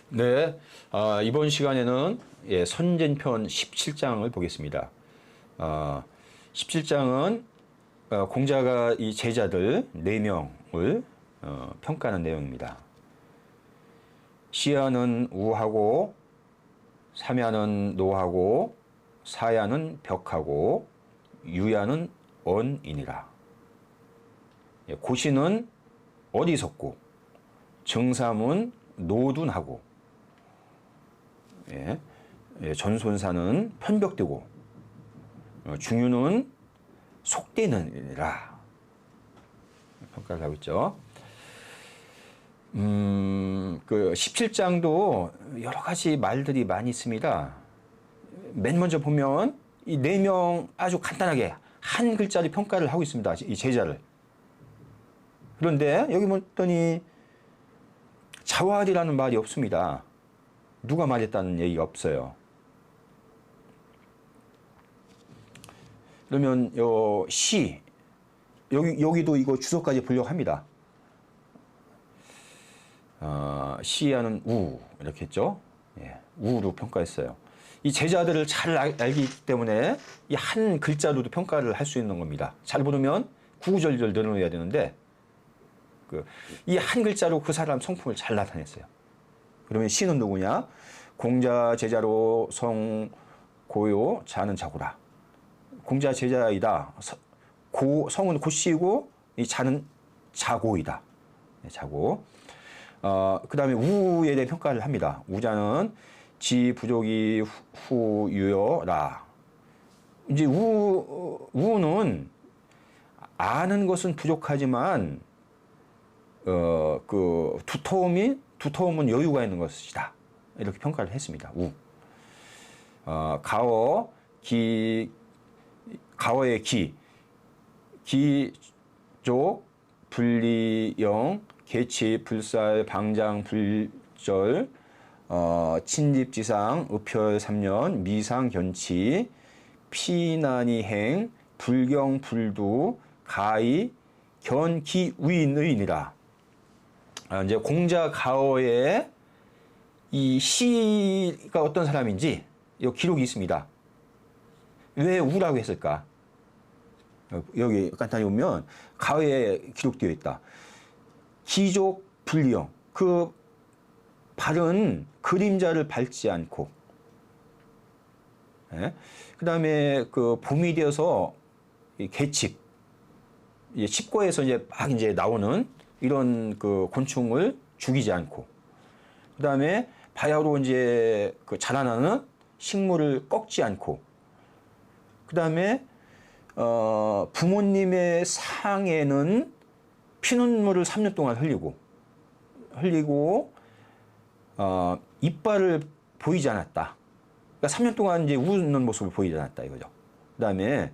네, 이번 시간에는 선전편 17장을 보겠습니다. 17장은 공자가 이 제자들 4명을 평가하는 내용입니다. 시야는 우하고, 삼야는 노하고, 사야는 벽하고, 유야는 언이니라. 고시는 어리석고, 정삼은 노둔하고, 전손사는 편벽되고, 중유는 속되느니라. 평가를 하고 있죠. 그 17장도 여러 가지 말들이 많이 있습니다. 맨 먼저 보면 이 4명 아주 간단하게 한 글자로 평가를 하고 있습니다. 이 제자를. 그런데 여기 봤더니 자활이라는 말이 없습니다. 누가 말했다는 얘기가 없어요. 그러면 여기도 이거 주석까지 보려고 합니다. 시야는 우 이렇게 했죠. 우로 평가했어요. 이 제자들을 잘 알기 때문에 이 한 글자로도 평가를 할 수 있는 겁니다. 잘 모르면 구구절절 늘어놓아야 되는데 이 한 글자로 그 사람 성품을 잘 나타냈어요. 그러면 시는 누구냐? 공자 제자로 성 고요 자는 자고라. 공자 제자이다. 성은 고씨이고 이 자는 자고이다. 자고. 그 다음에 우에 대해 평가를 합니다. 우자는 지 부족이 후유여라. 이제 우는 아는 것은 부족하지만 그 두터움은 여유가 있는 것이다. 이렇게 평가를 했습니다. 가어의 기족, 분리영, 계치, 불살, 방장, 불절, 친집지상, up혈 3년, 미상, 견치, 피난이행, 불경, 불두, 가히, 견기, 위인의니라. 이제 공자 가어의 이 시가 어떤 사람인지 이 기록이 있습니다. 왜 우라고 했을까? 여기 간단히 보면 가어에 기록되어 있다. 기족 불리형, 그 발은 그림자를 밟지 않고, 그 다음에 그 봄이 되어서 개칩, 칩고에서 이제 나오는 이런 그 곤충을 죽이지 않고, 그 다음에 바야흐로 이제 그 자라나는 식물을 꺾지 않고, 그 다음에 부모님의 상에는 피눈물을 3년 동안 흘리고 이빨을 보이지 않았다. 그러니까 3년 동안 이제 웃는 모습을 보이지 않았다 이거죠. 그 다음에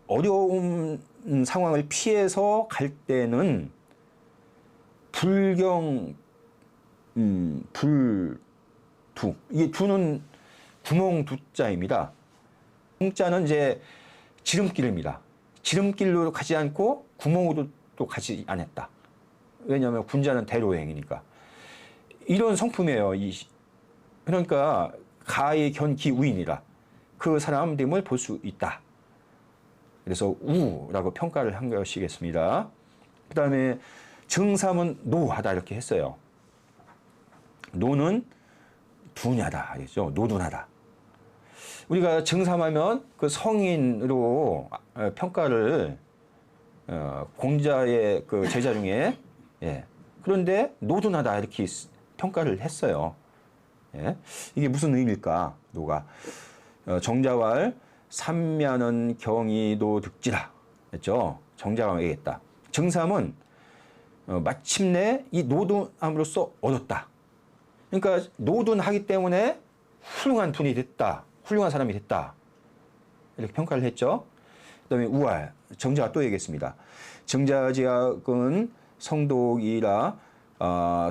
어려운 상황을 피해서 갈 때는 불경, 불두. 이게 두는 구멍 두자입니다. 공자는 이제 지름길입니다. 지름길로 가지 않고 구멍으로 또 가지 않았다. 왜냐하면 군자는 대로행이니까. 이런 성품이에요. 그러니까 가의 견기 우인이라. 그 사람됨을 볼 수 있다. 그래서 우라고 평가를 한 것이겠습니다. 그 다음에 정삼은 노하다 이렇게 했어요. 노는 둔하다 알겠죠? 노둔하다. 우리가 정삼하면 그 성인으로 평가를 공자의 그 제자 중에 그런데 노둔하다 이렇게 평가를 했어요. 이게 무슨 의미일까? 노가 정자왈 삼야는 경이도 득지라 했죠. 정자가 얘기했다. 정삼은 마침내 이 노둔함으로써 얻었다. 그러니까 노둔하기 때문에 훌륭한 분이 됐다. 훌륭한 사람이 됐다. 이렇게 평가를 했죠. 그 다음에 우알, 정자가 또 얘기했습니다. 정자지학은 성독이라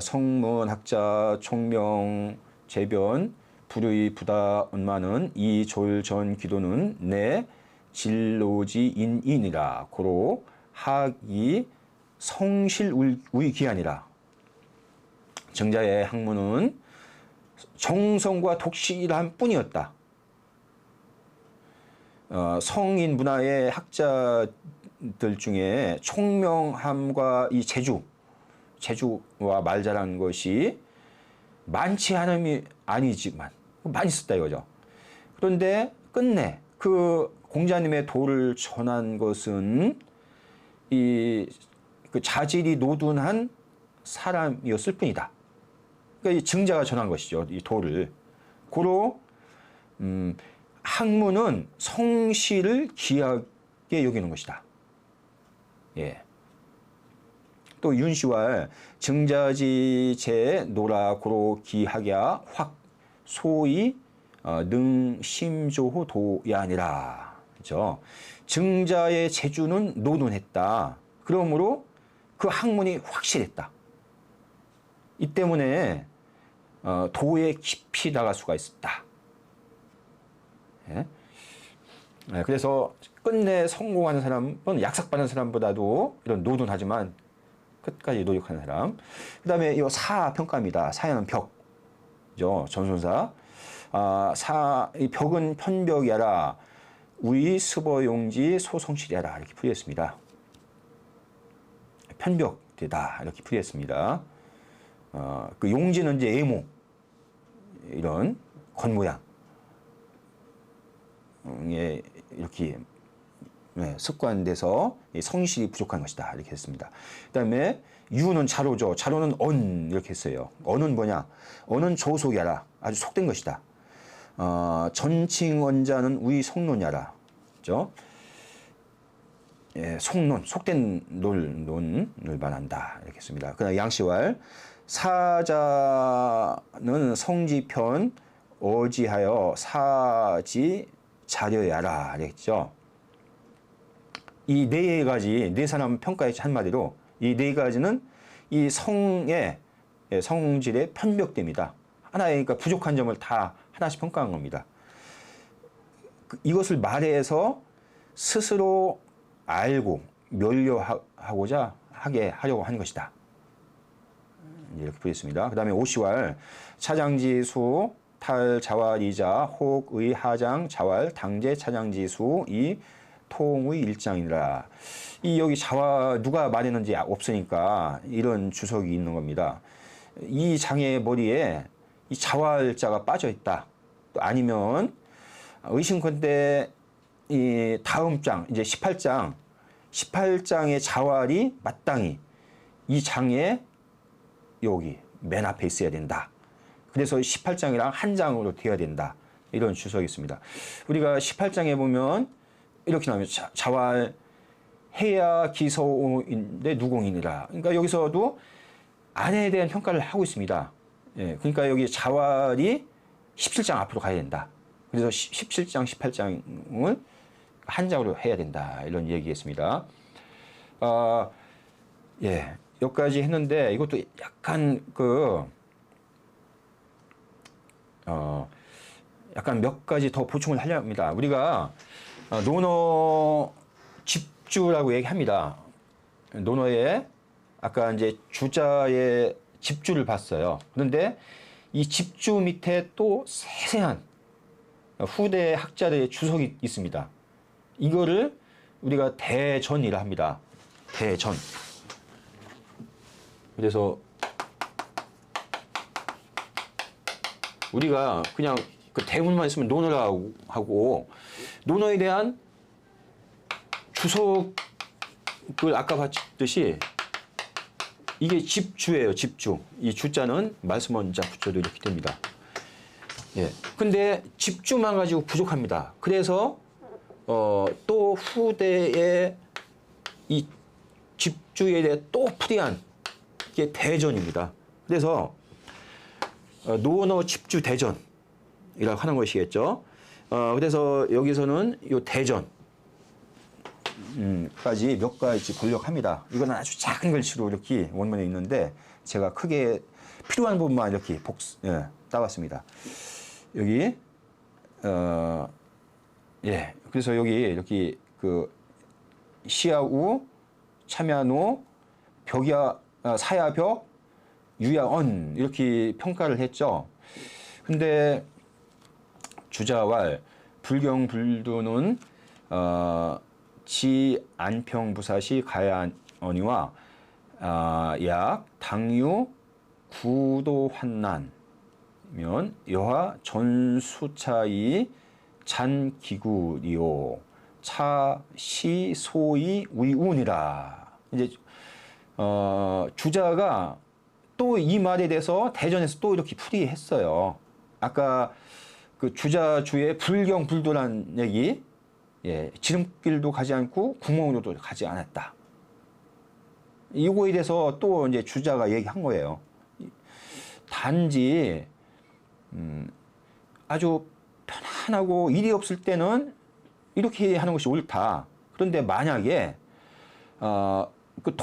성문학자 총명 재변 불의 부다 언마는 이 졸전 기도는 내 진로지인이니라. 고로 학이 성실우이기하니라. 정자의 학문은 정성과 독실한 뿐이었다. 성인 문화의 학자들 중에 총명함과 이 재주와 말 잘하는 것이 많지 않음이 아니지만 많이 있었다 이거죠. 그런데 끝내 그 공자님의 도를 전한 것은 그 자질이 노둔한 사람이었을 뿐이다. 그러니까 이 증자가 전한 것이죠. 이 도를. 고로 학문은 성실을 귀하게 여기는 것이다. 예. 또 윤시왈 증자지 제 노라 고로 기하랴 확 소위 능 심조호 도야 아니라. 그렇죠? 증자의 재주는 노둔했다. 그러므로 그 학문이 확실했다. 이 때문에 도에 깊이 나갈 수가 있었다. 예? 그래서 끝내 성공하는 사람은 약삭받는 사람보다도 이런 노둔하지만 끝까지 노력하는 사람. 그 다음에 이 사평가입니다. 사야는 벽. 그죠? 전손사. 이 벽은 편벽이라 우리 스버용지 소성실이라 이렇게 풀이했습니다. 편벽되다 이렇게 풀이했습니다. 그 용지는 이제 애모 이런 겉모양에 이렇게 습관돼서 성실이 부족한 것이다 이렇게 했습니다. 그다음에 유는 자로죠. 자로는 언 이렇게 했어요. 언은 뭐냐? 언은 조속이라 아주 속된 것이다. 전칭원자는 우리 속론이라. 그죠? 예, 속론, 속된 논을 말한다 이렇게 했습니다. 그다음 양시왈 사자는 성지편 어지하여 사지 자려야라 이랬죠. 이 네 가지 네 사람 평가했죠. 한마디로 이 네 가지는 이 성의 성질의 편벽됩니다. 하나의 그러니까 부족한 점을 다 하나씩 평가한 겁니다. 이것을 말해서 스스로 알고 멸려하고자 하려고 한 것이다. 이렇게 부르겠습니다. 그 다음에 오시왈 차장지수 탈자왈이자 혹의 하장 자왈 당제 차장지수 이 통의 일장이라. 이 여기 자왈 누가 말했는지 없으니까 이런 주석이 있는 겁니다. 이 장의 머리에 이 자왈자가 빠져 있다. 또 아니면 의심컨대 이 다음 장 이제 18장의 자왈이 마땅히 이 장에 여기 맨 앞에 있어야 된다. 그래서 18장이랑 한 장으로 되어야 된다. 이런 주석이 있습니다. 우리가 18장에 보면 이렇게 나옵니다. 자왈 해야 기서인데 누공이니라. 그러니까 여기서도 아내에 대한 평가를 하고 있습니다. 예, 그러니까 여기 자왈이 17장 앞으로 가야 된다. 그래서 17장, 18장을 한 장으로 해야 된다. 이런 얘기했습니다. 예, 여기까지 했는데 이것도 약간 약간 몇 가지 더 보충을 하려 합니다. 우리가 논어 집주라고 얘기합니다. 논어에 아까 이제 주자의 집주를 봤어요. 그런데 이 집주 밑에 또 세세한 후대 학자들의 주석이 있습니다. 이거를 우리가 대전이라 합니다. 대전. 그래서 우리가 그냥 그 대문만 있으면 논어라고 하고 논어에 대한 주석을 아까 봤듯이 이게 집주예요. 집주. 이 주자는 말씀 원자 붙여도 이렇게 됩니다. 예. 근데 집주만 가지고 부족합니다. 그래서 또 후대의 이 집주에 대해 또 풀이한 게 대전입니다. 그래서 논어 집주 대전이라고 하는 것이겠죠. 그래서 여기서는 이 대전 까지 몇 가지 보려고 합니다. 이거는 아주 작은 글씨로 이렇게 원문에 있는데 제가 크게 필요한 부분만 이렇게 따왔습니다. 여기 예, 그래서 여기 이렇게 그 시야우, 참야노, 벽이야, 사야벽, 유야언 이렇게 평가를 했죠. 근데 주자왈 불경불두는 지 안평부사시 가야언이와 약 당유 구도환난면 여하 전수차이 잔기구리오 차시 소이 위운이라. 이제 주자가 또 이 말에 대해서 대전에서 또 이렇게 풀이했어요. 아까 그 주자주의 불경불도란 얘기, 예, 지름길도 가지 않고 구멍으로도 가지 않았다. 이거에 대해서 또 이제 주자가 얘기한 거예요. 단지 아주 편안하고 일이 없을 때는 이렇게 하는 것이 옳다. 그런데 만약에 그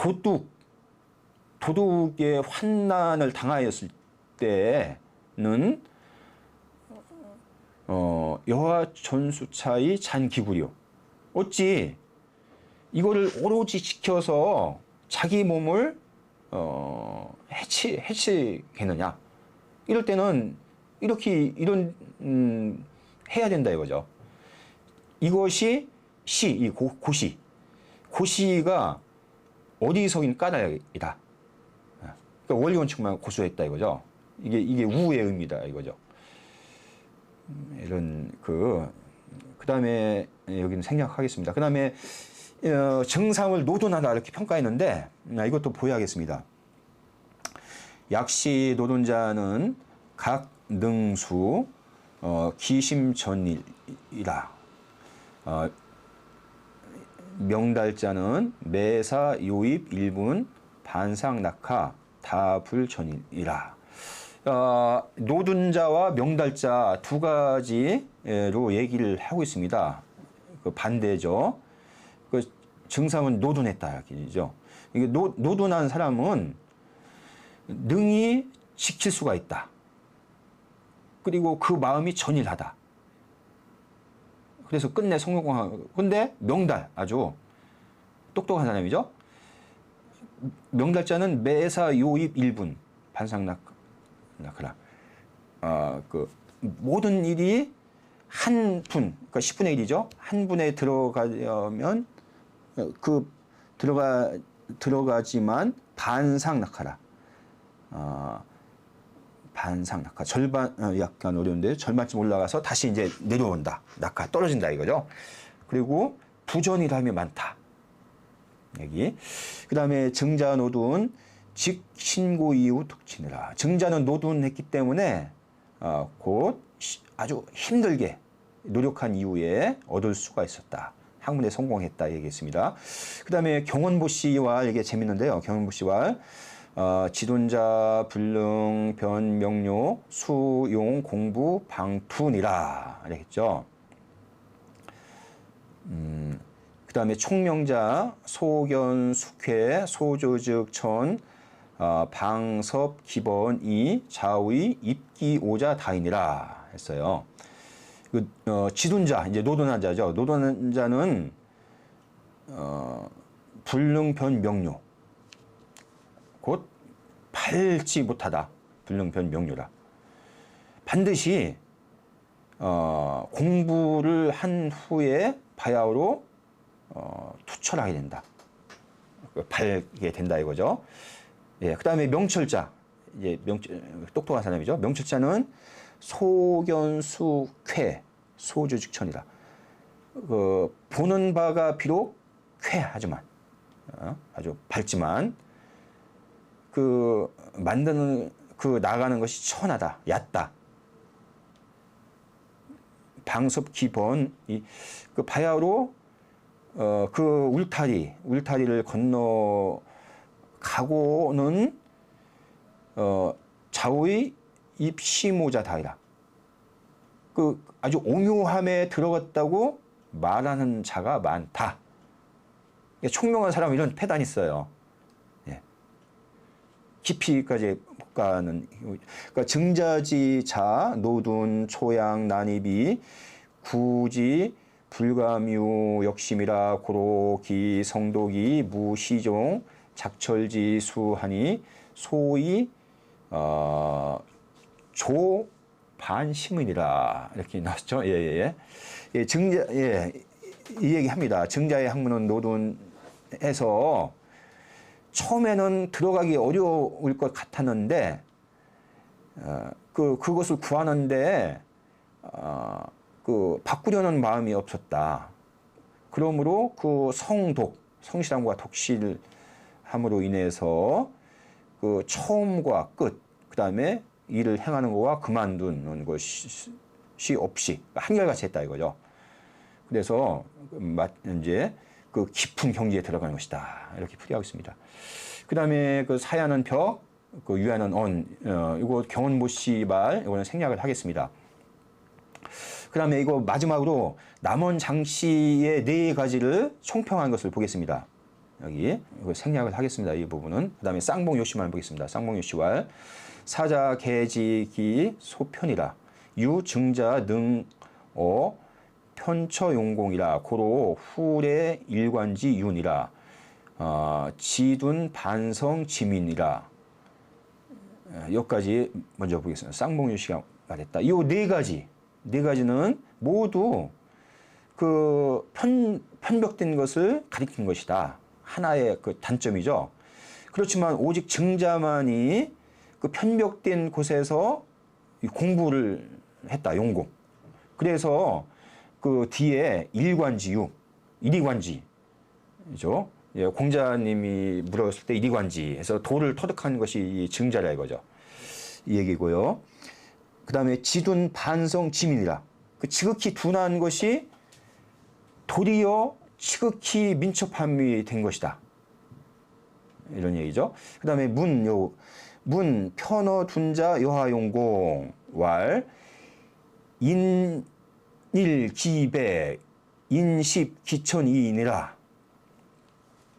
도둑의 환난을 당하였을 때는 여하 전수차의 잔기구려. 어찌 이거를 오로지 지켜서 자기 몸을 해치겠느냐. 이럴 때는 이런 해야 된다 이거죠. 이것이 이 고시가 어디서인 까닭이다. 그러니까 원리 원칙만 고수했다 이거죠. 이게 우의 의미다 이거죠. 이런 그 다음에 여기는 생략하겠습니다. 그 다음에 정상을 노돈하다 이렇게 평가했는데 이것도 보여야겠습니다. 약시 노돈자는 각 능수 기심전이라. 명달자는 매사 요입 일분 반상낙하 다불전이라. 노둔자와 명달자 두 가지로 얘기를 하고 있습니다. 그 반대죠. 그 증상은 노둔했다 이죠. 이게 노둔한 사람은 능히 지킬 수가 있다. 그리고 그 마음이 전일하다. 그래서 끝내 성공하고. 근데 명달 아주 똑똑한 사람이죠. 명달자는 매사 요입 일분 반상낙하. 그 모든 일이 한 분, 그러니까 10분의 1이죠. 한 분에 들어가면 들어가지만 반상낙하라. 반상낙하 절반 약간 어려운데 절반쯤 올라가서 다시 이제 내려온다. 낙하 떨어진다 이거죠. 그리고 부전이라면 많다. 여기 그다음에 정자노둔 즉 신고 이후 득치느라. 정자는 노둔했기 때문에 곧 아주 힘들게 노력한 이후에 얻을 수가 있었다. 학문에 성공했다 얘기했습니다. 그 다음에 경원보씨와 이게 재밌는데요. 경원보씨와 지돈자 불능 변명료 수용 공부 방투니라 이랬죠. 그 다음에 총명자 소견 숙회 소조즉 천 방섭 기본이 좌의 입기오자 다인이라 했어요. 지둔자 이제 노돈한 자죠. 노돈한 자는 불능변 명료 곧 팔지 못하다. 불능변 명료라. 반드시 공부를 한 후에 바야흐로 투철하게 된다. 팔게 된다 이거죠. 예, 그 다음에 명철자, 이제 똑똑한 사람이죠. 명철자는 소견수쾌, 소주직천이라. 보는 바가 비록 쾌하지만, 아주 밝지만, 만드는, 나가는 것이 천하다, 얕다. 방섭 기본, 바야흐로, 울타리를 건너, 가고는 좌우의 입시모자 다이라. 아주 오묘함에 들어갔다고 말하는 자가 많다. 총명한 사람은 이런 패단이 있어요. 예. 깊이까지 못 가는. 그러니까 증자지 자 노둔 초양 난입이 구지 불가묘 역심이라 고로기 성도기 무시종 작철지 수하니 소위 조반시문이라 이렇게 나왔죠. 예. 예, 증자, 예, 이 얘기합니다. 증자의 학문은 노둔해서 처음에는 들어가기 어려울 것 같았는데 그것을 구하는데 바꾸려는 마음이 없었다. 그러므로 그 성실함과 독실함으로 인해서 그 처음과 끝, 그 다음에 일을 행하는 것과 그만두는 것이 없이 한결같이 했다 이거죠. 그래서 이제 그 깊은 경지에 들어가는 것이다. 이렇게 풀이하고 있습니다. 그 다음에 그 사야는 벽, 그 유야는 언, 이거 경원모씨 말, 이거는 생략을 하겠습니다. 그 다음에 이거 마지막으로 남원 장씨의 네 가지를 총평한 것을 보겠습니다. 여기 이거 생략을 하겠습니다. 이 부분은. 그 다음에 쌍봉 요시말 보겠습니다. 쌍봉 요시왈 사자 개지기 소편이라 유증자 능어 편처용공이라 고로 후래 일관지 윤이라 지둔 반성 지민이라. 여기까지 먼저 보겠습니다. 쌍봉 요시가 말했다. 이 네 가지는 모두 그 편벽된 것을 가리킨 것이다. 하나의 그 단점이죠. 그렇지만 오직 증자만이 그 편벽된 곳에서 공부를 했다. 용공. 그래서 그 뒤에 일관지유, 이리관지죠. 예, 공자님이 물었을 때 이리관지에서 도를 터득한 것이 증자라 이거죠. 이 얘기고요. 그 다음에 지둔 반성 지민이라. 그 지극히 둔한 것이 도리어 지극히 민첩함이 된 것이다. 이런 얘기죠. 그 다음에 문 편어 둔자 여하용공 왈 인일기배 인십 기천이인이라.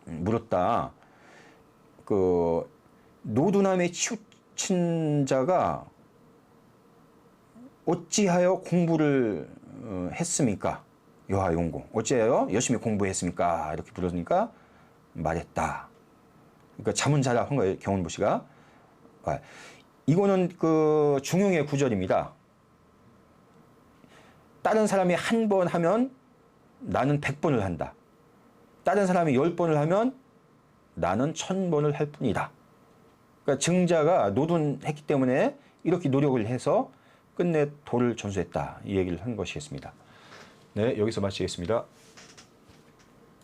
물었다. 그 노둔함에 치우친 자가 어찌하여 공부를 했습니까? 여하용공. 어찌하여 열심히 공부했습니까? 이렇게 물었으니까 말했다. 그러니까 자문자답 한 거예요. 경원모씨가. 이거는 그 중용의 구절입니다. 다른 사람이 한 번 하면 나는 100번을 한다. 다른 사람이 10번을 하면 나는 1000번을 할 뿐이다. 그러니까 증자가 노둔했기 때문에 이렇게 노력을 해서 끝내 도를 전수했다. 이 얘기를 한 것이겠습니다. 네, 여기서 마치겠습니다.